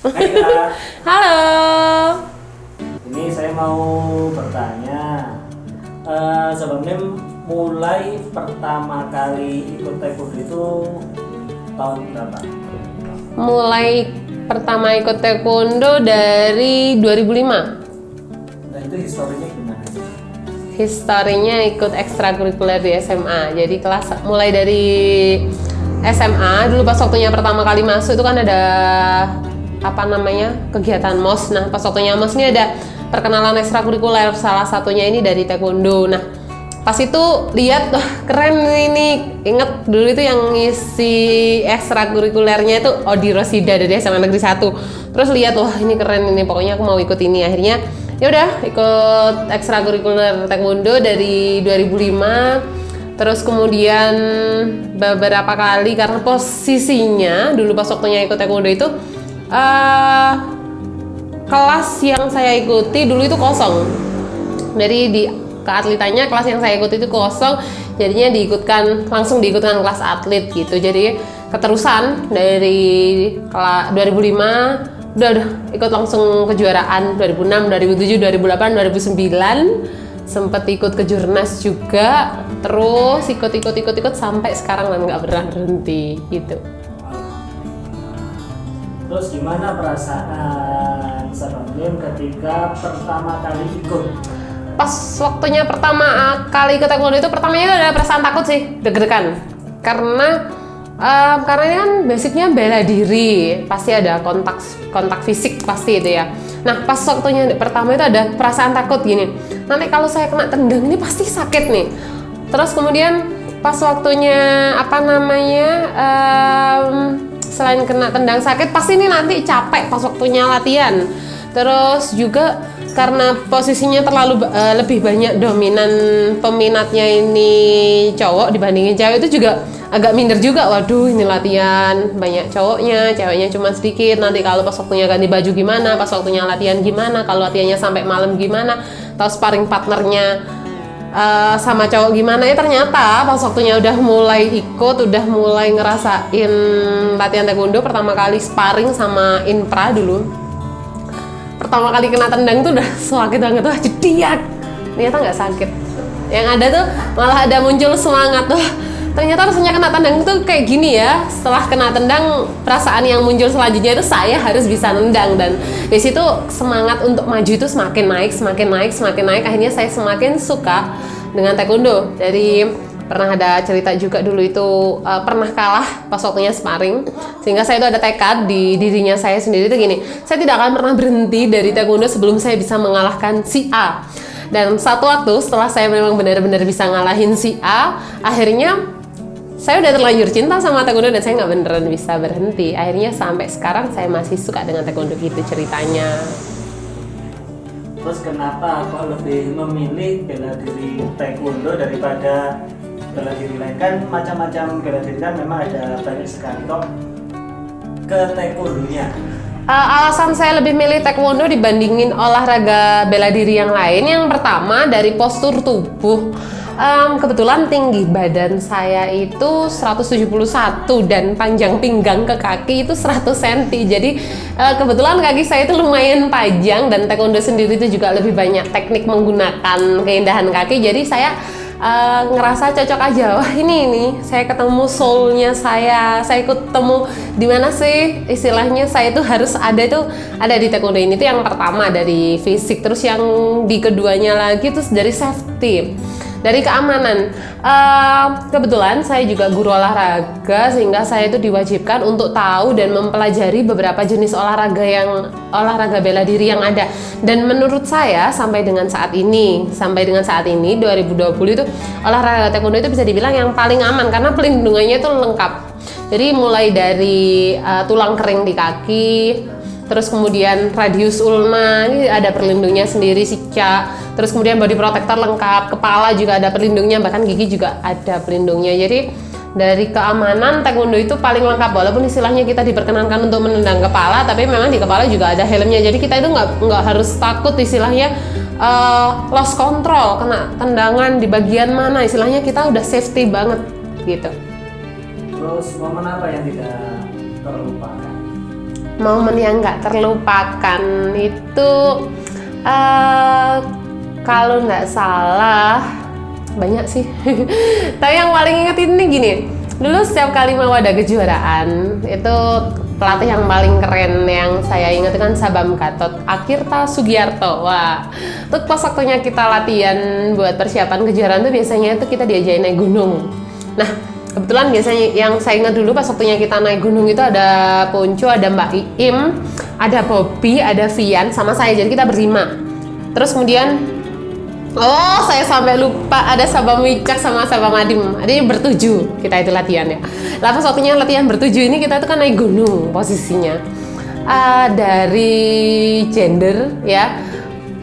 Hai Kak, Halo. ini saya mau bertanya. Sebelumnya mulai pertama kali ikut taekwondo itu tahun berapa? Mulai pertama ikut taekwondo dari 2005. Nah itu historinya gimana sih? Historinya ikut ekstrakurikuler di SMA. Jadi mulai dari SMA dulu pas waktunya pertama kali masuk itu kan ada apa namanya kegiatan MOS. Nah pas waktunya MOS ini ada perkenalan ekstrakurikuler, salah satunya ini dari taekwondo. Nah pas itu lihat wah keren ini, inget dulu itu yang ngisi ekstrakurikulernya itu Odi Rosida dari SMA Negeri 1. Terus lihat wah ini keren ini, pokoknya aku mau ikut ini. Akhirnya ya udah ikut ekstrakurikuler taekwondo dari 2005. Terus kemudian beberapa kali karena posisinya dulu pas waktunya ikut taekwondo itu kelas yang saya ikuti dulu itu kosong. Dari di keatletannya kelas yang saya ikuti itu kosong, jadinya langsung diikutkan kelas atlet gitu. Jadi keterusan dari 2005 udah ikut langsung kejuaraan 2006, 2007, 2008, 2009 sempet ikut ke Jurnas juga, terus ikut sampai sekarang dan nggak pernah berhenti gitu. Terus gimana perasaan sebelum ketika pertama kali ikut? Pas waktunya pertama kali ikut taekwondo itu pertamanya ada perasaan takut sih, deg-degan karena ini kan basicnya bela diri, pasti ada kontak fisik pasti itu ya. Nah pas waktunya pertama itu ada perasaan takut gini, nanti kalau saya kena tendang ini pasti sakit nih. Terus kemudian pas waktunya selain kena tendang sakit, pasti ini nanti capek pas waktunya latihan. Terus juga karena posisinya terlalu lebih banyak dominan peminatnya ini cowok dibandingin cewek, itu juga agak minder juga. Waduh ini latihan banyak cowoknya, ceweknya cuma sedikit. Nanti kalau pas waktunya ganti baju gimana, pas waktunya latihan gimana, kalau latihannya sampai malam gimana, atau sparring partnernya sama cowok gimana. Ya ternyata pas waktunya udah mulai ikut, udah mulai ngerasain latihan taekwondo, pertama kali sparring sama Inpra dulu, pertama kali kena tendang tuh udah sakit banget. Wah jediak, ternyata nggak sakit, yang ada tuh malah ada muncul semangat tuh. Ternyata rasanya kena tendang tuh kayak gini ya. Setelah kena tendang, perasaan yang muncul selanjutnya itu saya harus bisa nendang, dan di situ semangat untuk maju itu semakin naik. Akhirnya saya semakin suka dengan taekwondo. Dari pernah ada cerita juga dulu itu pernah kalah pas waktunya sparring, sehingga saya itu ada tekad di dirinya saya sendiri itu gini, saya tidak akan pernah berhenti dari taekwondo sebelum saya bisa mengalahkan si A. Dan satu waktu setelah saya memang benar-benar bisa ngalahin si A, akhirnya saya udah terlanjur cinta sama taekwondo dan saya nggak beneran bisa berhenti. Akhirnya sampai sekarang saya masih suka dengan taekwondo, gitu ceritanya. Terus kenapa kok lebih memilih bela diri taekwondo daripada bela diri lain? Kan macam-macam bela diri kan memang ada banyak sekali kok ke taekwondonya. Alasan saya lebih milih taekwondo dibandingin olahraga bela diri yang lain, yang pertama dari postur tubuh. Kebetulan tinggi badan saya itu 171 dan panjang pinggang ke kaki itu 100 cm. Jadi kebetulan kaki saya itu lumayan panjang, dan taekwondo sendiri itu juga lebih banyak teknik menggunakan keindahan kaki. Jadi saya ngerasa cocok aja. Wah ini saya ketemu soulnya saya ketemu di mana sih istilahnya saya itu harus ada di taekwondo ini. Itu yang pertama dari fisik. Terus yang di keduanya lagi terus dari safety, dari keamanan. Kebetulan saya juga guru olahraga, sehingga saya itu diwajibkan untuk tahu dan mempelajari beberapa jenis olahraga bela diri yang ada. Dan menurut saya sampai dengan saat ini 2020 itu olahraga taekwondo itu bisa dibilang yang paling aman, karena pelindungannya itu lengkap. Jadi mulai dari tulang kering di kaki, terus kemudian radius ulna ini ada pelindungnya sendiri, sica, terus kemudian body protector lengkap, kepala juga ada pelindungnya, bahkan gigi juga ada pelindungnya. Jadi dari keamanan taekwondo itu paling lengkap, walaupun istilahnya kita diperkenankan untuk menendang kepala, tapi memang di kepala juga ada helmnya. Jadi kita itu nggak harus takut istilahnya lost control, kena tendangan di bagian mana, istilahnya kita udah safety banget gitu. Terus momen apa yang tidak terlupakan? momen yang nggak terlupakan itu kalau nggak salah banyak sih. Tapi yang paling inget ini gini, dulu setiap kali mau ada kejuaraan itu pelatih yang paling keren yang saya ingat kan Sabam Gatot Akirta Sugiarto. Wah, itu pas waktunya kita latihan buat persiapan kejuaraan tuh biasanya itu kita diajarin naik gunung. Nah, kebetulan biasanya yang saya ingat dulu pas waktunya kita naik gunung itu ada Ponco, ada Mbak Iim, ada Bobby, ada Vian, sama saya. Jadi kita berlima. Terus kemudian, saya sampai lupa ada Sabam Wicak sama Sabam Adim. Ada bertujuh kita itu latihan ya. Lah pas waktunya latihan bertujuh ini kita tuh kan naik gunung posisinya. Dari gender ya,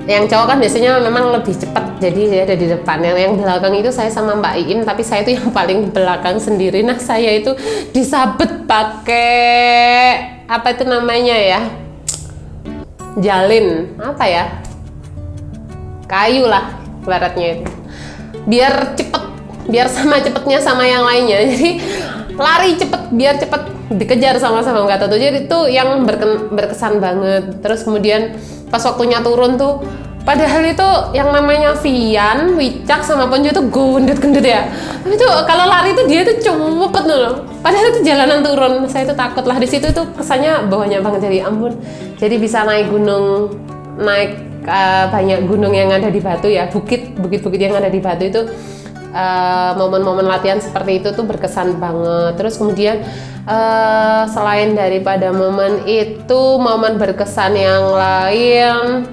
yang cowok kan biasanya memang lebih cepat, jadi dia ada di depan. Yang belakang itu saya sama Mbak Iin, tapi saya itu yang paling belakang sendiri. Nah saya itu disabet pakai apa itu namanya ya, jalin apa ya, kayu lah baratnya itu, biar cepet, biar sama cepetnya sama yang lainnya. Jadi lari cepet biar cepet dikejar sama Sabam Gatot. Jadi itu yang berkesan banget. Terus kemudian pas waktunya turun tuh, padahal itu yang namanya Vian, Wicak sama Ponjo itu gendut-gendut ya. Tapi itu kalau lari itu dia tuh cepet loh. Padahal itu jalanan turun. Saya itu takut lah di situ tuh, kesannya banyak banget. Jadi ampun. Jadi bisa naik gunung, naik banyak gunung yang ada di Batu ya, bukit-bukit yang ada di Batu itu, momen-momen latihan seperti itu tuh berkesan banget. Terus kemudian selain daripada momen itu, momen berkesan yang lain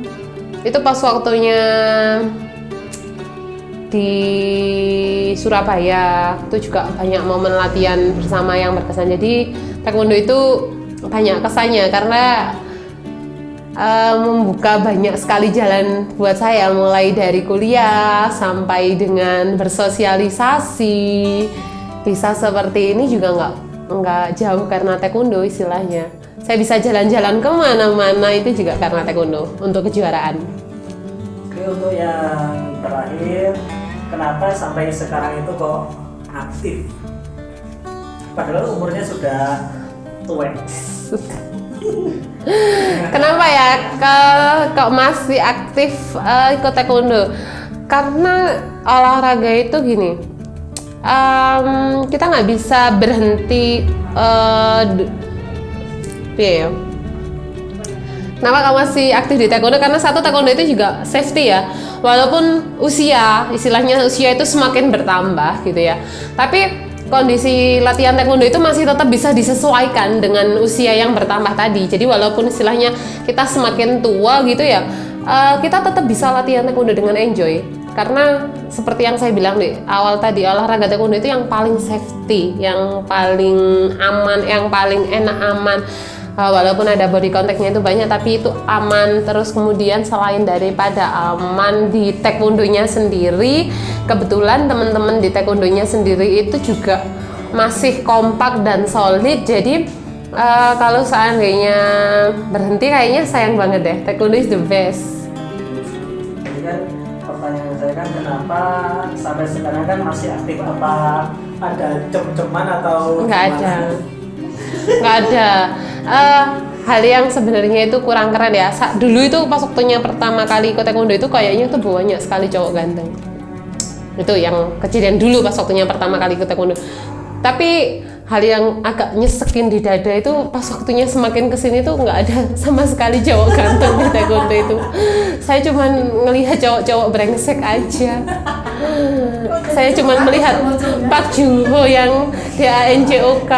itu pas waktunya di Surabaya itu juga banyak momen latihan bersama yang berkesan. Jadi taekwondo itu banyak kesannya karena membuka banyak sekali jalan buat saya, mulai dari kuliah sampai dengan bersosialisasi. Bisa seperti ini juga nggak jauh karena taekwondo istilahnya. Saya bisa jalan-jalan kemana-mana itu juga karena taekwondo untuk kejuaraan. Oke, untuk yang terakhir, kenapa sampai sekarang itu kok aktif? Padahal umurnya sudah tua. Kenapa ya kok masih aktif ikut taekwondo? Karena olahraga itu gini, kita nggak bisa berhenti. Ya. Kenapa kamu masih aktif di taekwondo? Karena satu, taekwondo itu juga safety ya. Walaupun istilahnya usia itu semakin bertambah gitu ya. Tapi kondisi latihan taekwondo itu masih tetap bisa disesuaikan dengan usia yang bertambah tadi. Jadi walaupun istilahnya kita semakin tua gitu ya, kita tetap bisa latihan taekwondo dengan enjoy. Karena seperti yang saya bilang di awal tadi, olahraga taekwondo itu yang paling safety, yang paling aman, yang paling enak, aman. Walaupun ada body contactnya itu banyak, tapi itu aman. Terus kemudian selain daripada aman di taekwondonya sendiri, kebetulan teman-teman di taekwondonya sendiri itu juga masih kompak dan solid. Jadi kalau seandainya berhenti kayaknya sayang banget deh. Taekwondo is the best. Jadi kan pertanyaan saya kan, kenapa sampai sekarang kan masih aktif? Apa ada cem-ceman atau Nggak ada. Hal yang sebenarnya itu kurang keren ya. Dulu itu pas waktunya pertama kali ikut taekwondo itu kayaknya tuh banyak sekali cowok ganteng. Itu yang kejadian dulu pas waktunya pertama kali ikut taekwondo. Tapi hal yang agak nyesekin di dada itu pas waktunya semakin kesini tuh nggak ada sama sekali cowok ganteng di taekwondo itu. Saya cuma ngelihat cowok-cowok brengsek aja. Saya cuma melihat Pak Juho yang di ANJOK.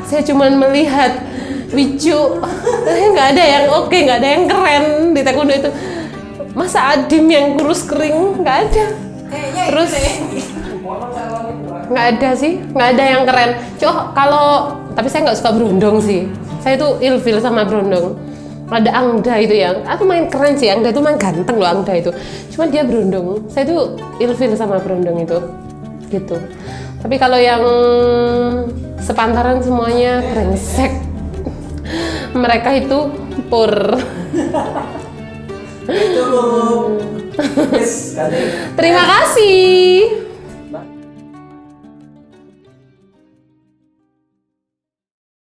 Saya cuma melihat Wicu. Nggak ada yang oke, nggak ada yang keren di taekwondo itu. Masa Adim yang kurus kering, nggak ada. Terus nggak ada sih, nggak ada yang keren. Tapi saya nggak suka berondong sih. Saya tuh ilfil sama berondong. Ada Angda itu yang, aku main keren sih, Angda itu main ganteng loh Angda itu. Cuma dia berondong. Saya tuh ilfil sama berondong itu, gitu. Tapi kalau yang sepantaran semuanya brengsek. Mereka itu pur. Itu loh. Terima kasih.